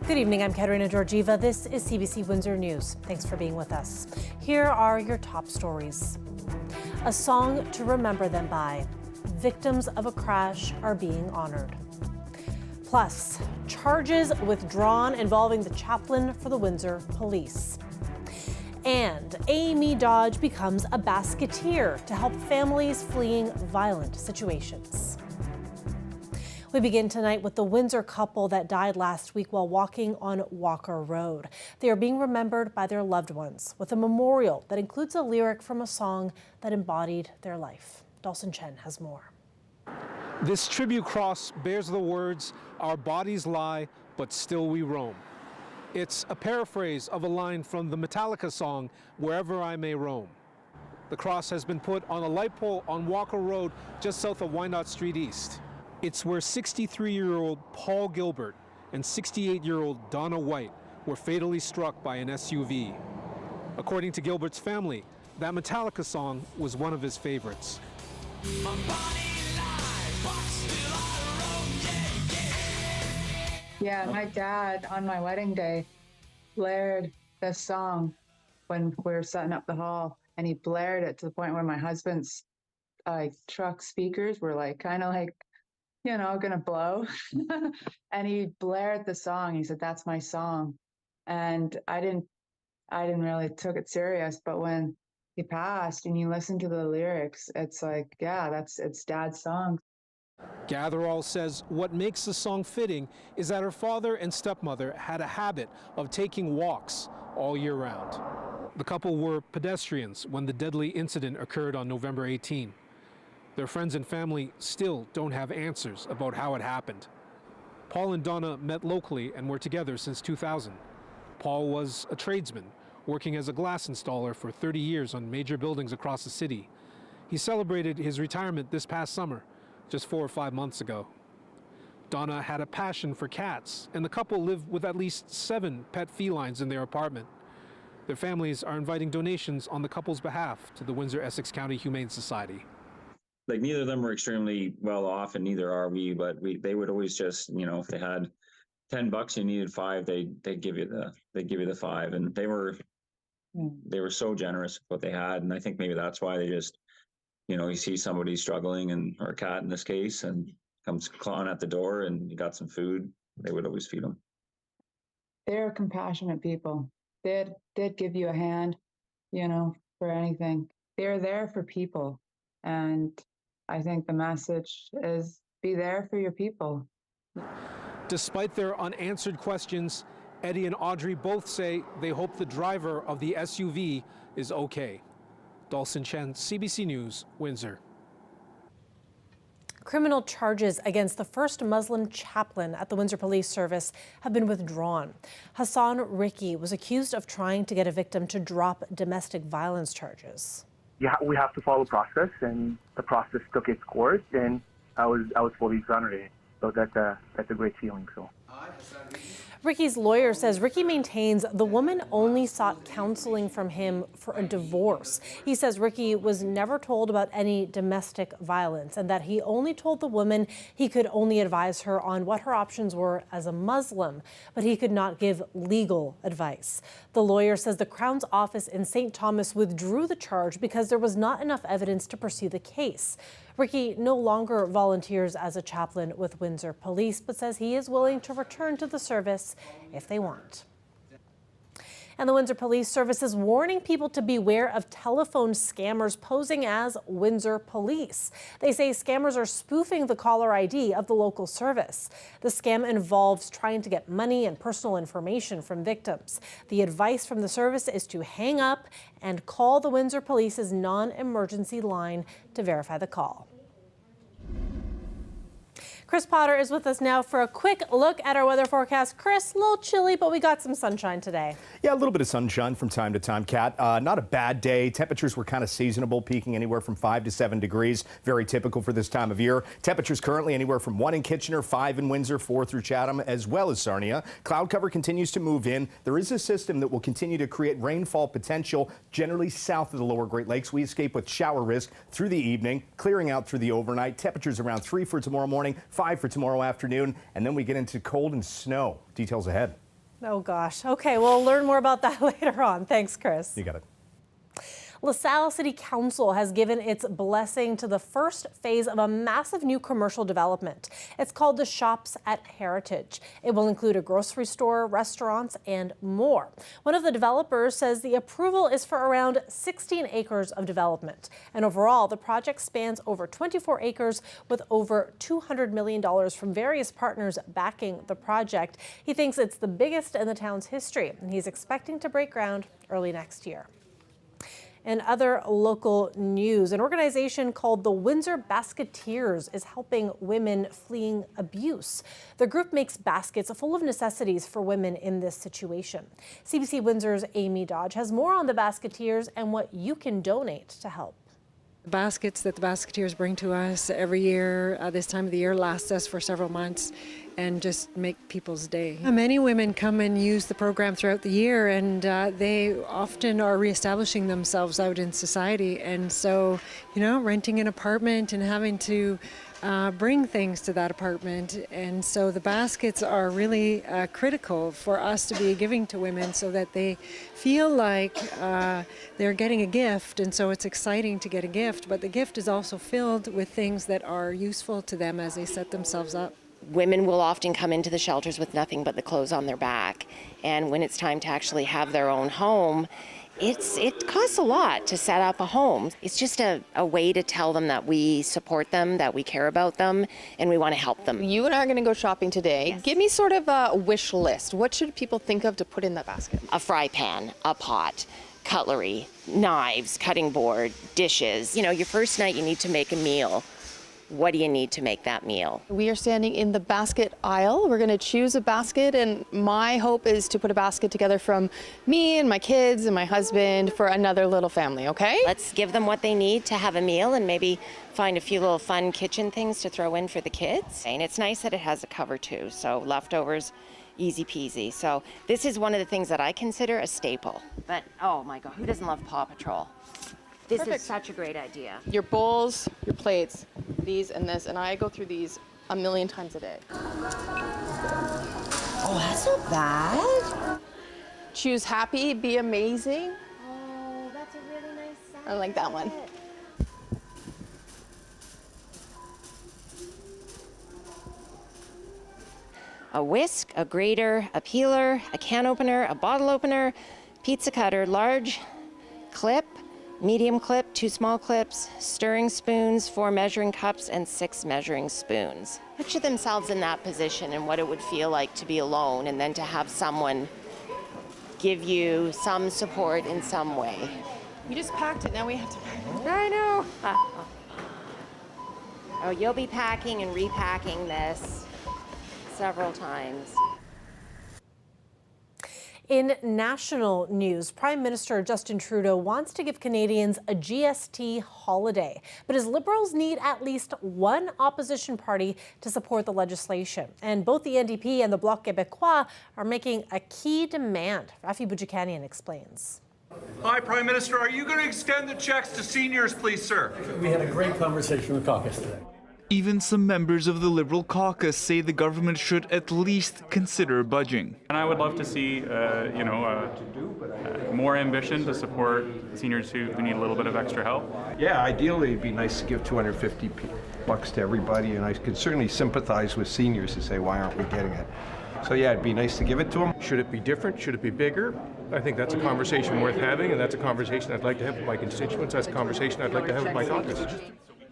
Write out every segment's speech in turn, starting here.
Good evening, I'm Katerina Georgieva. This is CBC Windsor News. Thanks for being with us. Here are your top stories. A song to remember them by. Victims of a crash are being honored. Plus, charges withdrawn involving the chaplain for the Windsor Police. And Amy Dodge becomes a basketeer to help families fleeing violent situations. We begin tonight with the Windsor couple that died last week while walking on Walker Road. They are being remembered by their loved ones with a memorial that includes a lyric from a song that embodied their life. Dawson Chen has more. This tribute cross bears the words, "Our bodies lie, but still we roam." It's a paraphrase of a line from the Metallica song, "Wherever I May Roam." The cross has been put on a light pole on Walker Road just south of Wyandotte Street East. It's where 63-year-old Paul Gilbert and 68-year-old Donna White were fatally struck by an SUV. According to Gilbert's family, that Metallica song was one of his favorites. Yeah, my dad on my wedding day blared this song when we were setting up the hall, and he blared it to the point where my husband's truck speakers were gonna blow. And he blared the song. He said, "That's my song." And I didn't really took it serious, but when he passed and you listen to the lyrics, it's like, yeah, it's Dad's song. Gatherall says what makes the song fitting is that her father and stepmother had a habit of taking walks all year round. The couple were pedestrians when the deadly incident occurred on November 18. Their friends and family still don't have answers about how it happened. Paul and Donna met locally and were together since 2000. Paul was a tradesman, working as a glass installer for 30 years on major buildings across the city. He celebrated his retirement this past summer, just 4 or 5 months ago. Donna had a passion for cats, and the couple live with at least 7 pet felines in their apartment. Their families are inviting donations on the couple's behalf to the Windsor-Essex County Humane Society. Like, neither of them were extremely well off, and neither are we, but they would always just, if they had $10 and you needed 5, they'd give you the 5. And they were so generous with what they had. And I think maybe that's why they just, you see somebody struggling, or a cat in this case, and comes clawing at the door and you got some food, they would always feed them. They're compassionate people. They'd give you a hand, for anything. They're there for people. And I think the message is be there for your people. Despite their unanswered questions, Eddie and Audrey both say they hope the driver of the SUV is okay. Dawson Chen, CBC News, Windsor. Criminal charges against the first Muslim chaplain at the Windsor Police Service have been withdrawn. Hassan Ricky was accused of trying to get a victim to drop domestic violence charges. Yeah, we have to follow process, and the process took its course, and I was fully exonerated. So that's a great feeling. So. Ricky's lawyer says Ricky maintains the woman only sought counseling from him for a divorce. He says Ricky was never told about any domestic violence and that he only told the woman he could only advise her on what her options were as a Muslim, but he could not give legal advice. The lawyer says the Crown's office in St. Thomas withdrew the charge because there was not enough evidence to pursue the case. Ricky no longer volunteers as a chaplain with Windsor Police, but says he is willing to return to the service if they want. And the Windsor Police Service is warning people to beware of telephone scammers posing as Windsor Police. They say scammers are spoofing the caller ID of the local service. The scam involves trying to get money and personal information from victims. The advice from the service is to hang up and call the Windsor Police's non-emergency line to verify the call. Chris Potter is with us now for a quick look at our weather forecast. Chris, a little chilly, but we got some sunshine today. Yeah, a little bit of sunshine from time to time, Kat. Not a bad day. Temperatures were kind of seasonable, peaking anywhere from 5 to 7 degrees. Very typical for this time of year. Temperatures currently anywhere from 1 in Kitchener, 5 in Windsor, 4 through Chatham, as well as Sarnia. Cloud cover continues to move in. There is a system that will continue to create rainfall potential generally south of the lower Great Lakes. We escape with shower risk through the evening, clearing out through the overnight. Temperatures around 3 for tomorrow morning, 5 for tomorrow afternoon, and then we get into cold and snow. Details ahead. Oh, gosh. Okay, we'll learn more about that later on. Thanks, Chris. You got it. LaSalle City Council has given its blessing to the first phase of a massive new commercial development. It's called the Shops at Heritage. It will include a grocery store, restaurants, and more. One of the developers says the approval is for around 16 acres of development. And overall, the project spans over 24 acres with over $200 million from various partners backing the project. He thinks it's the biggest in the town's history, and he's expecting to break ground early next year. In other local news, an organization called the Windsor Basketeers is helping women fleeing abuse. The group makes baskets full of necessities for women in this situation. CBC Windsor's Amy Dodge has more on the Basketeers and what you can donate to help. The baskets that the Basketeers bring to us every year, this time of the year, lasts us for several months and just make people's day. Many women come and use the program throughout the year, and they often are reestablishing themselves out in society. And so, renting an apartment and having to bring things to that apartment. And so the baskets are really critical for us to be giving to women so that they feel like they're getting a gift. And so it's exciting to get a gift, but the gift is also filled with things that are useful to them as they set themselves up. Women will often come into the shelters with nothing but the clothes on their back. And when it's time to actually have their own home, it costs a lot to set up a home. It's just a way to tell them that we support them, that we care about them, and we want to help them. You and I are going to go shopping today. Yes. Give me sort of a wish list. What should people think of to put in that basket? A fry pan, a pot, cutlery, knives, cutting board, dishes. Your first night you need to make a meal. What do you need to make that meal? We are standing in the basket aisle. We're going to choose a basket, and my hope is to put a basket together from me and my kids and my husband for another little family, okay? Let's give them what they need to have a meal and maybe find a few little fun kitchen things to throw in for the kids. And it's nice that it has a cover too, so leftovers, easy peasy. So this is one of the things that I consider a staple. But oh my God, who doesn't love Paw Patrol? This Perfect. is such a great idea. Your bowls, your plates, these and this, and I go through these a million times a day. Oh, that's not bad. Choose happy, be amazing. Oh, that's a really nice set. I like that one. A whisk, a grater, a peeler, a can opener, a bottle opener, pizza cutter, large clip, medium clip, 2 small clips, stirring spoons, 4 measuring cups, and 6 measuring spoons. Picture themselves in that position and what it would feel like to be alone and then to have someone give you some support in some way. We just packed it, now we have to pack it. I know. Oh, you'll be packing and repacking this several times. In national news, Prime Minister Justin Trudeau wants to give Canadians a GST holiday, but his Liberals need at least one opposition party to support the legislation. And both the NDP and the Bloc Québécois are making a key demand. Rafi Boudjikanian explains. Hi, Prime Minister. Are you going to extend the checks to seniors, please, sir? We had a great conversation with caucus today. Even some members of the Liberal caucus say the government should at least consider budging. And I would love to see, more ambition to support seniors who need a little bit of extra help. Yeah, ideally it'd be nice to give $250 to everybody, and I could certainly sympathize with seniors to say, why aren't we getting it? So yeah, it'd be nice to give it to them. Should it be different? Should it be bigger? I think that's a conversation worth having, and that's a conversation I'd like to have with my constituents. That's a conversation I'd like to have with my caucus.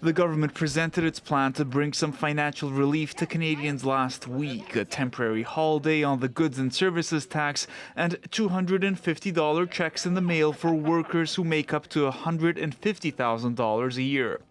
The government presented its plan to bring some financial relief to Canadians last week, a temporary holiday on the goods and services tax, and $250 checks in the mail for workers who make up to $150,000 a year.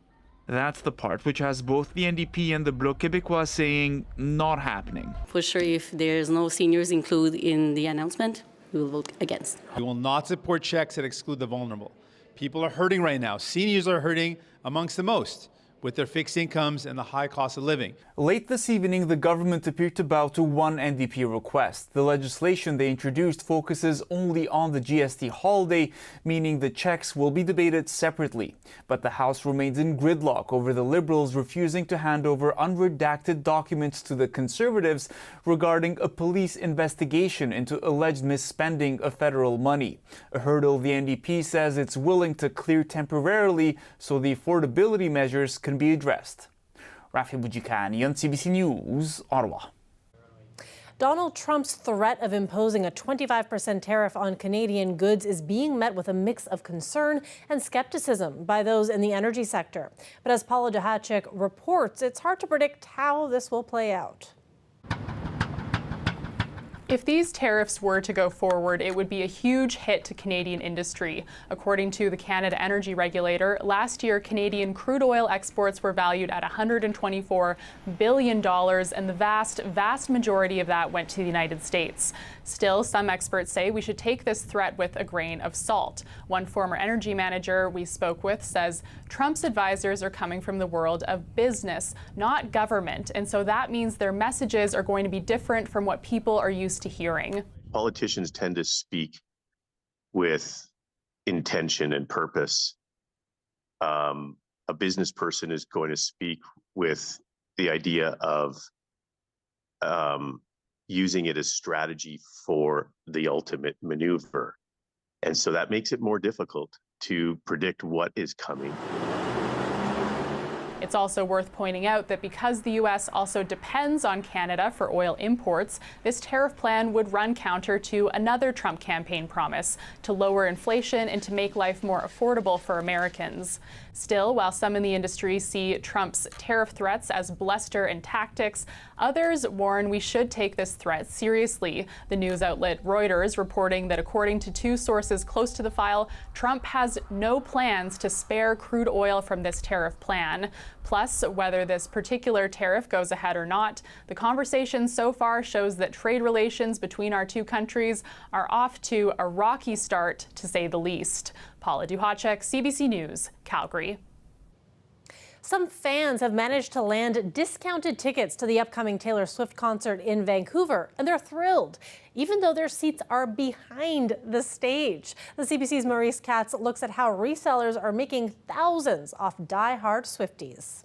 That's the part which has both the NDP and the Bloc Québécois saying not happening. For sure, if there's no seniors included in the announcement, we will vote against. We will not support checks that exclude the vulnerable. People are hurting right now. Seniors are hurting amongst the most. with their fixed incomes and the high cost of living. Late this evening, the government appeared to bow to one NDP request. The legislation they introduced focuses only on the GST holiday, meaning the checks will be debated separately. But the House remains in gridlock over the Liberals refusing to hand over unredacted documents to the Conservatives regarding a police investigation into alleged misspending of federal money. A hurdle the NDP says it's willing to clear temporarily so the affordability measures can be addressed. Rafi Boudjikani on CBC News, Ottawa. Donald Trump's threat of imposing a 25% tariff on Canadian goods is being met with a mix of concern and skepticism by those in the energy sector. But as Paula Duhacek reports, it's hard to predict how this will play out. If these tariffs were to go forward, it would be a huge hit to Canadian industry. According to the Canada Energy Regulator, last year Canadian crude oil exports were valued at $124 billion, and the vast majority of that went to the United States. Still, some experts say we should take this threat with a grain of salt. One former energy manager we spoke with says Trump's advisors are coming from the world of business, not government, and so that means their messages are going to be different from what people are used to hearing. Politicians tend to speak with intention and purpose. A business person is going to speak with the idea of using it as strategy for the ultimate maneuver. And so that makes it more difficult to predict what is coming. It's also worth pointing out that because the U.S. also depends on Canada for oil imports, this tariff plan would run counter to another Trump campaign promise to lower inflation and to make life more affordable for Americans. Still, while some in the industry see Trump's tariff threats as bluster and tactics, others warn we should take this threat seriously. The news outlet Reuters reporting that according to two sources close to the file, Trump has no plans to spare crude oil from this tariff plan. Plus, whether this particular tariff goes ahead or not, the conversation so far shows that trade relations between our two countries are off to a rocky start, to say the least. Paula Duhacek, CBC News, Calgary. Some fans have managed to land discounted tickets to the upcoming Taylor Swift concert in Vancouver, and they're thrilled, even though their seats are behind the stage. The CBC's Maurice Katz looks at how resellers are making thousands off die-hard Swifties.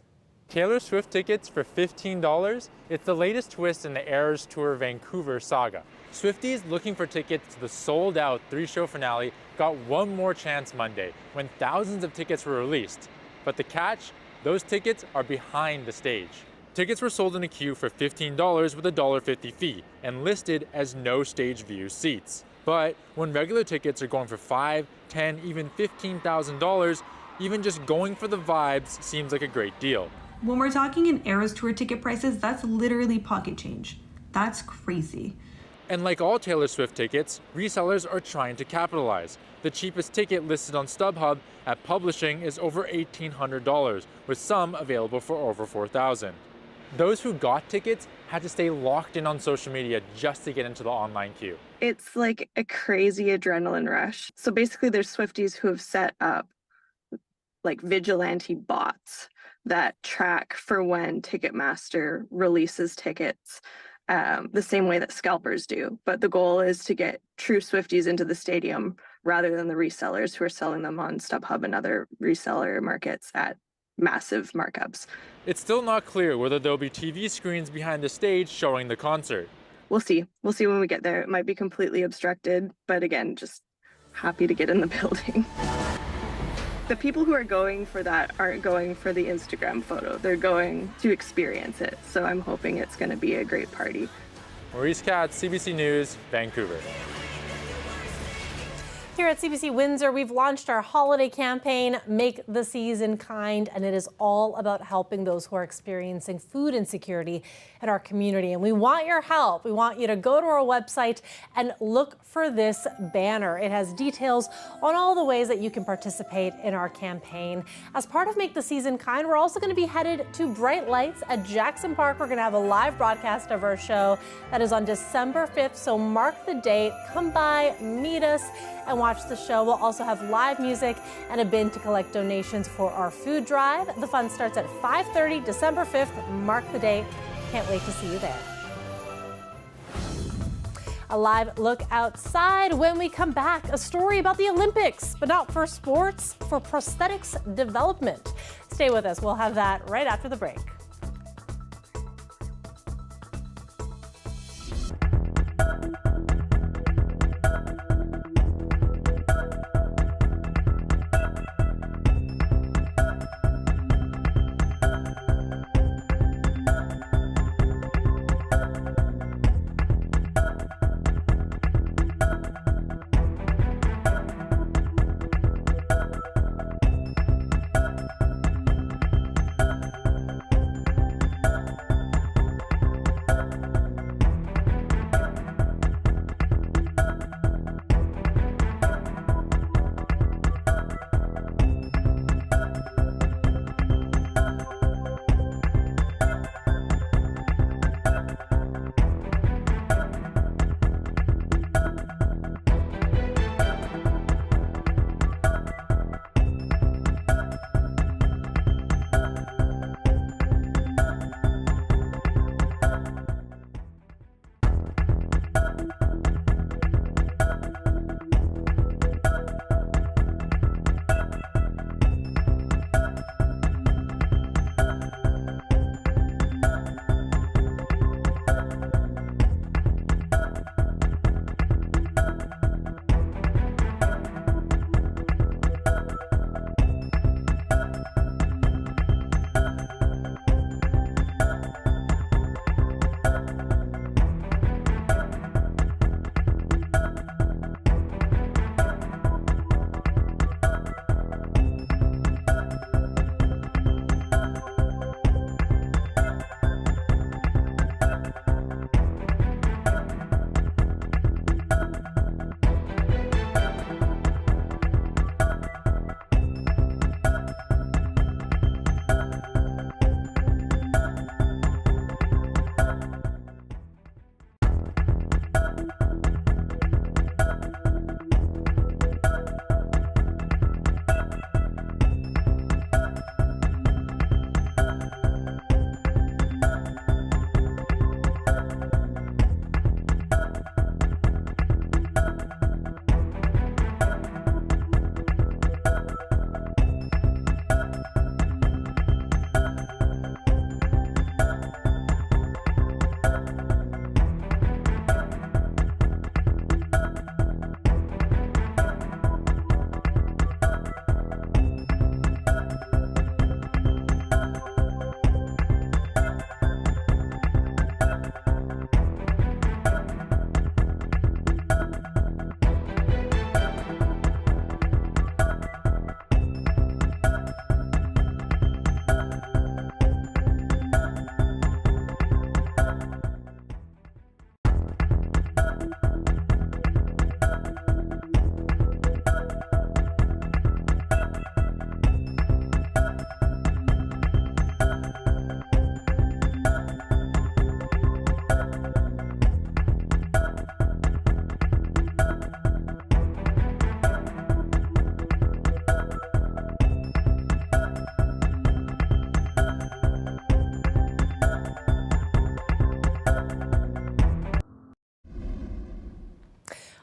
Taylor Swift tickets for $15? It's the latest twist in the Eras Tour Vancouver saga. Swifties looking for tickets to the sold-out 3-show finale got one more chance Monday when thousands of tickets were released. But the catch? Those tickets are behind the stage. Tickets were sold in a queue for $15 with a $1.50 fee and listed as no stage view seats. But when regular tickets are going for $5,000, $10,000, even $15,000, even just going for the vibes seems like a great deal. When we're talking in Eras Tour ticket prices, that's literally pocket change. That's crazy. And like all Taylor Swift tickets, resellers are trying to capitalize. The cheapest ticket listed on StubHub at publishing is over $1,800, with some available for over $4,000. Those who got tickets had to stay locked in on social media just to get into the online queue. It's like a crazy adrenaline rush. So basically there's Swifties who have set up like vigilante bots that track for when Ticketmaster releases tickets, the same way that scalpers do. But the goal is to get true Swifties into the stadium rather than the resellers who are selling them on StubHub and other reseller markets at massive markups. It's still not clear whether there'll be TV screens behind the stage showing the concert. We'll see. We'll see when we get there. It might be completely obstructed, but again, just happy to get in the building. The people who are going for that aren't going for the Instagram photo. They're going to experience it. So I'm hoping it's going to be a great party. Maurice Katz, CBC News, Vancouver. Here at CBC Windsor, we've launched our holiday campaign, Make the Season Kind, and it is all about helping those who are experiencing food insecurity in our community. And we want your help. We want you to go to our website and look for this banner. It has details on all the ways that you can participate in our campaign. As part of Make the Season Kind, we're also going to be headed to Bright Lights at Jackson Park. We're going to have a live broadcast of our show that is on December 5th, so mark the date. Come by, meet us, and watch watch the show. We'll also have live music and a bin to collect donations for our food drive. The fun starts at 5:30, December 5th. Mark the date. Can't wait to see you there. A live look outside when we come back. A story about the Olympics, but not for sports, for prosthetics development. Stay with us. We'll have that right after the break.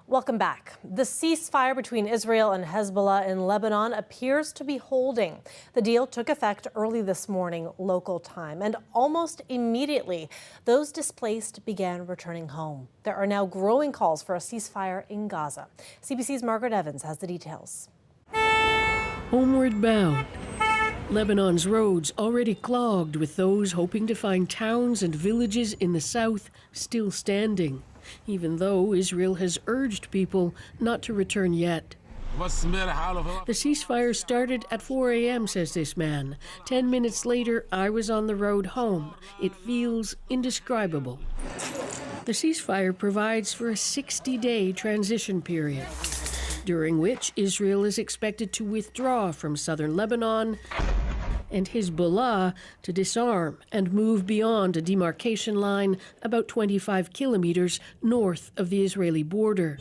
Welcome back. The ceasefire between Israel and Hezbollah in Lebanon appears to be holding. The deal took effect early this morning, local time, and almost immediately, those displaced began returning home. There are now growing calls for a ceasefire in Gaza. CBC's Margaret Evans has the details. Homeward bound. Lebanon's roads already clogged with those hoping to find towns and villages in the south still standing, even though Israel has urged people not to return yet. The ceasefire started at 4 a.m., says this man. 10 minutes later, I was on the road home. It feels indescribable. The ceasefire provides for a 60-day transition period, during which Israel is expected to withdraw from southern Lebanon and Hezbollah to disarm and move beyond a demarcation line about 25 kilometers north of the Israeli border.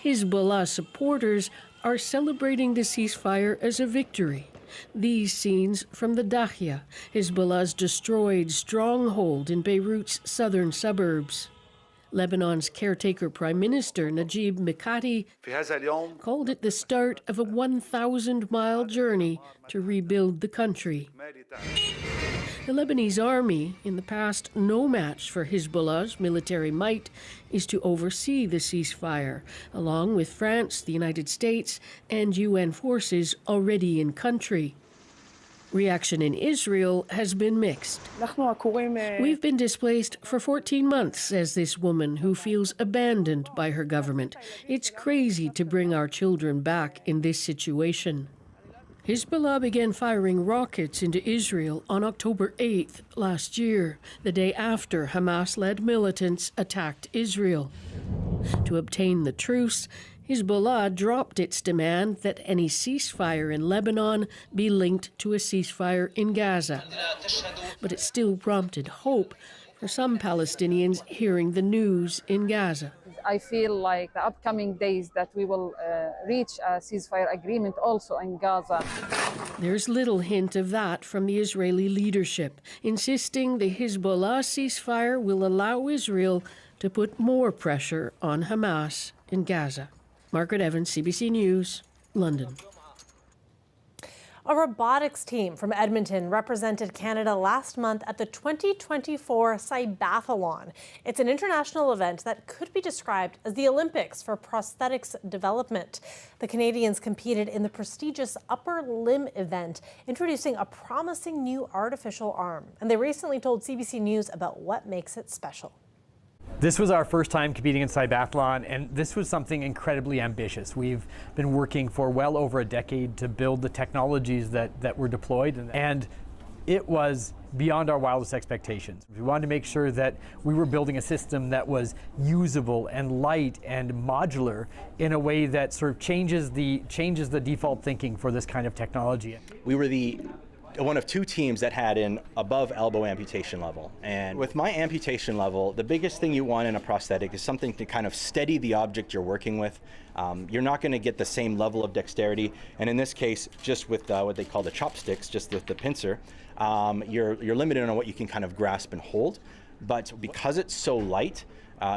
Hezbollah supporters are celebrating the ceasefire as a victory. These scenes from the Dahya, Hezbollah's destroyed stronghold in Beirut's southern suburbs. Lebanon's caretaker Prime Minister Najib Mikati called it the start of a 1,000-mile journey to rebuild the country. The Lebanese army, in the past no match for Hezbollah's military might, is to oversee the ceasefire, along with France, the United States, and UN forces already in country. Reaction in Israel has been mixed. We've been displaced for 14 months, says this woman who feels abandoned by her government. It's crazy to bring our children back in this situation. Hezbollah began firing rockets into Israel on October 8th last year, the day after Hamas-led militants attacked Israel. To obtain the truce, Hezbollah dropped its demand that any ceasefire in Lebanon be linked to a ceasefire in Gaza. But it still prompted hope for some Palestinians hearing the news in Gaza. I feel like the upcoming days that we will reach a ceasefire agreement also in Gaza. There's little hint of that from the Israeli leadership, insisting the Hezbollah ceasefire will allow Israel to put more pressure on Hamas in Gaza. Margaret Evans, CBC News, London. A robotics team from Edmonton represented Canada last month at the 2024 Cybathlon. It's an international event that could be described as the Olympics for prosthetics development. The Canadians competed in the prestigious upper limb event, introducing a promising new artificial arm. And they recently told CBC News about what makes it special. This was our first time competing in Cybathlon, and this was something incredibly ambitious. We've been working for well over a decade to build the technologies that were deployed, and it was beyond our wildest expectations. We wanted to make sure that we were building a system that was usable and light and modular in a way that sort of changes the default thinking for this kind of technology. We were one of two teams that had an above elbow amputation level. And with my amputation level, the biggest thing you want in a prosthetic is something to kind of steady the object you're working with. You're not going to get the same level of dexterity. And in this case, just with what they call the chopsticks, just with the pincer, you're limited on what you can kind of grasp and hold. But because it's so light,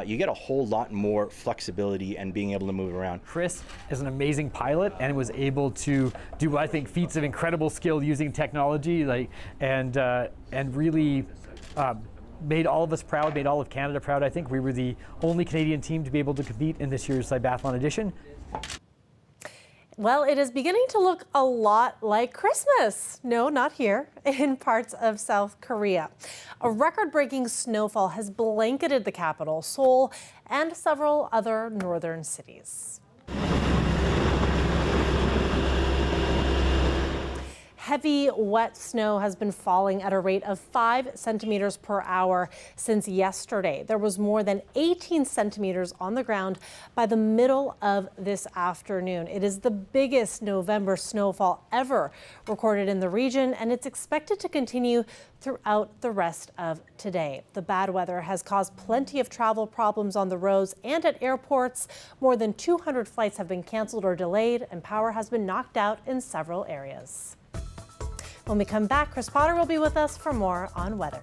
you get a whole lot more flexibility and being able to move around. Chris is an amazing pilot and was able to do, I think, feats of incredible skill using technology, and really made all of us proud, made all of Canada proud. I think we were the only Canadian team to be able to compete in this year's Cybathlon edition. Well, it is beginning to look a lot like Christmas. No, not here, in parts of South Korea. A record-breaking snowfall has blanketed the capital, Seoul, and several other northern cities. Heavy, wet snow has been falling at a rate of 5 centimeters per hour since yesterday. There was more than 18 centimeters on the ground by the middle of this afternoon. It is the biggest November snowfall ever recorded in the region, and it's expected to continue throughout the rest of today. The bad weather has caused plenty of travel problems on the roads and at airports. More than 200 flights have been canceled or delayed, and power has been knocked out in several areas. When we come back, Chris Potter will be with us for more on weather.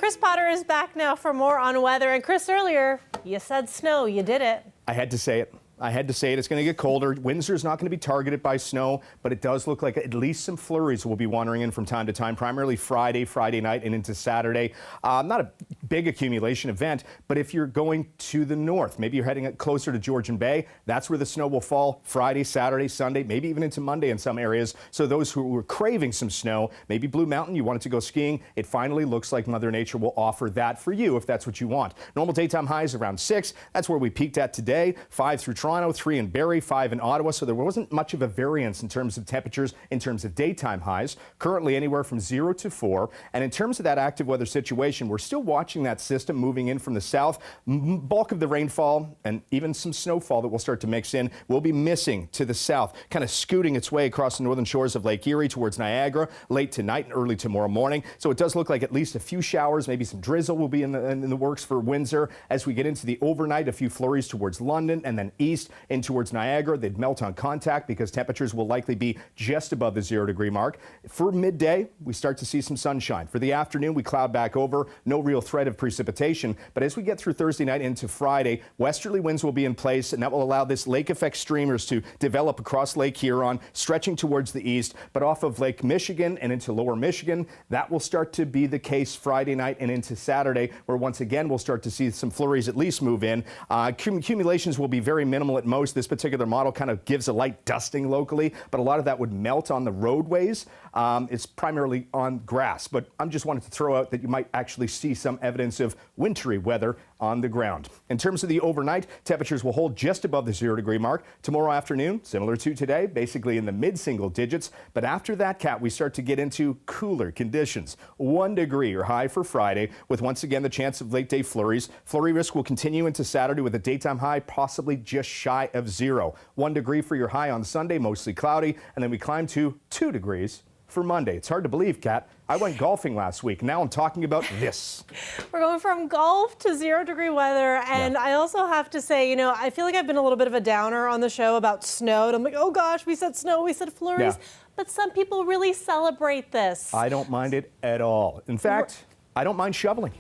Chris Potter is back now for more on weather. And Chris, earlier, you said snow. You did it. I had to say it. It's going to get colder. Windsor's not going to be targeted by snow, but it does look like at least some flurries will be wandering in from time to time, primarily Friday night and into Saturday. Not a big accumulation event, but if you're going to the north, maybe you're heading closer to Georgian Bay, that's where the snow will fall Friday, Saturday, Sunday, maybe even into Monday in some areas. So those who were craving some snow, maybe Blue Mountain, you wanted to go skiing, it finally looks like Mother Nature will offer that for you if that's what you want. Normal daytime highs around 6. That's where we peaked at today. 5 through Toronto, 3 in Barrie, 5 in Ottawa, so there wasn't much of a variance in terms of temperatures, in terms of daytime highs. Currently anywhere from 0 to 4. And in terms of that active weather situation, we're still watching that system moving in from the south. Bulk of the rainfall and even some snowfall that will start to mix in will be missing to the south, kind of scooting its way across the northern shores of Lake Erie towards Niagara late tonight and early tomorrow morning. So it does look like at least a few showers, maybe some drizzle will be in the works for Windsor. As we get into the overnight, a few flurries towards London and then east in towards Niagara. They'd melt on contact because temperatures will likely be just above the 0-degree mark. For midday, we start to see some sunshine. For the afternoon, we cloud back over. No real threat of precipitation. But as we get through Thursday night into Friday, westerly winds will be in place, and that will allow this lake effect streamers to develop across Lake Huron, stretching towards the east, but off of Lake Michigan and into lower Michigan. That will start to be the case Friday night and into Saturday, where once again we'll start to see some flurries at least move in. Accumulations will be very minimal at most. This particular model kind of gives a light dusting locally, but a lot of that would melt on the roadways. It's primarily on grass, but I'm just wanted to throw out that you might actually see some evidence of wintry weather on the ground. In terms of the overnight, temperatures will hold just above the 0-degree mark. Tomorrow afternoon, similar to today, basically in the mid-single digits. But after that, Kat, we start to get into cooler conditions. 1 degree or high for Friday, with once again the chance of late-day flurries. Flurry risk will continue into Saturday with a daytime high possibly just shy of 0. 1 degree for your high on Sunday, mostly cloudy, and then we climb to 2 degrees for Monday. It's hard to believe, Kat. I went golfing last week. Now I'm talking about this. We're going from golf to 0-degree weather. And I also have to say, you know, I feel like I've been a little bit of a downer on the show about snow. And I'm like, oh gosh, we said snow, we said flurries. Yeah. But some people really celebrate this. I don't mind it at all. In fact, I don't mind shoveling.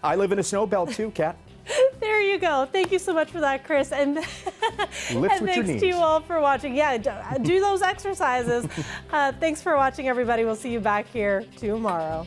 I live in a snow belt too, Kat. There you go. Thank you so much for that, Chris. And thanks to you all for watching. Yeah, do those exercises. Thanks for watching, everybody. We'll see you back here tomorrow.